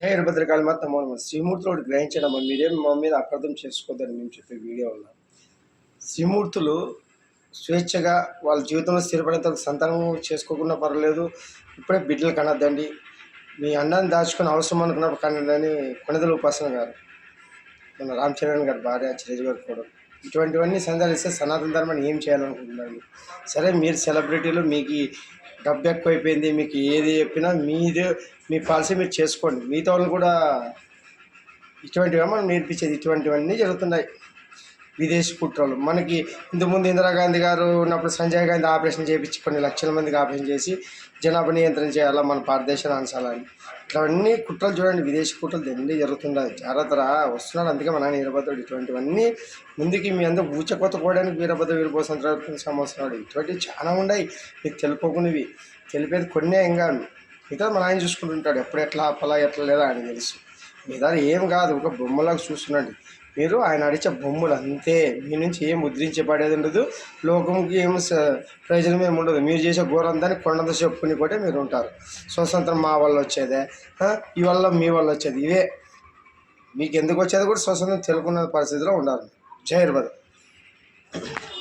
హే భద్రకాళి మాత నమో నమః. శ్రీమూర్తులు గ్రహించడమ్మా, మీరేం మా మీద అపార్థం చేసుకోవద్దని మేము చెప్పే వీడియో వల్ల. శ్రీమూర్తులు స్వేచ్ఛగా వాళ్ళ జీవితంలో స్థిరపడేంత సంతానం చేసుకోకుండా పర్వాలేదు, ఇప్పుడే బిడ్డలు కనద్దండి, మీ అన్నాన్ని దాచుకొని అవసరం అనుకున్నప్పుడు కనండి కొనదల ఉపాసన గారు, మన రామ్ చరణ్ గారు భార్య చిరంజీవి గారు కూడా ఇటువంటివన్నీ సందర్శిస్తే సనాతన ధర్మాన్ని ఏం చేయాలనుకుంటున్నాను. సరే, మీరు సెలబ్రిటీలు, మీకు డబ్బు ఎక్కువైపోయింది, మీకు ఏది చెప్పినా మీదే మీ పాలసీ మీరు చేసుకోండి. మిగతా వాళ్ళని కూడా ఇటువంటివే మనం నేర్పించేది. ఇటువంటివన్నీ జరుగుతున్నాయి. విదేశీ కుట్రలు మనకి ఇంతకుముందు ఇందిరాగాంధీ గారు ఉన్నప్పుడు సంజయ్ గాంధీ ఆపరేషన్ చేయించి కొన్ని లక్షల మందికి ఆపరేషన్ చేసి జనాభా నియంత్రణ చేయాలా మన భారతదేశాన్ని అంశాలని, ఇట్లవన్నీ కుట్రలు చూడండి. విదేశీ కుట్రలు దండి జరుగుతున్నాయి. జాగ్రత్తరా వస్తున్నాడు. అందుకే మన నాయన వీరభద్రుడు ఇటువంటివన్నీ ముందుకి మీ అందరూ ఊచకొత్త కోయడానికి వీరభద్ర వీరభోసం సంవత్సరాలు ఇటువంటివి చాలా ఉన్నాయి. మీకు తెలుపుకునేవి తెలిపేది కొన్నే ఇంకా మిగతా మన ఆయన చూసుకుంటుంటాడు. ఎప్పుడు ఎట్లా ఆపాలా ఎట్లా లేదా ఆయన తెలుసు. మిగతా ఏం కాదు, ఒక బొమ్మలాగా చూస్తున్నాండి. మీరు ఆయన అడిచే బొమ్మలు అంతే. మీ నుంచి ఏం ముద్రించబడేది ఉండదు, లోకంకి ఏం ప్రయోజనం ఏమి ఉండదు. మీరు చేసే ఘోరంతాన్ని కొండంత చెప్పుకుని కూడా మీరు ఉంటారు. స్వతంత్రం మా వల్ల వచ్చేదే, ఈ వల్ల మీ వల్ల వచ్చేది, ఇవే మీకు ఎందుకు వచ్చేది కూడా స్వతంత్రం తెలుసుకున్న పరిస్థితిలో ఉండాలి. జై వీరభద్ర.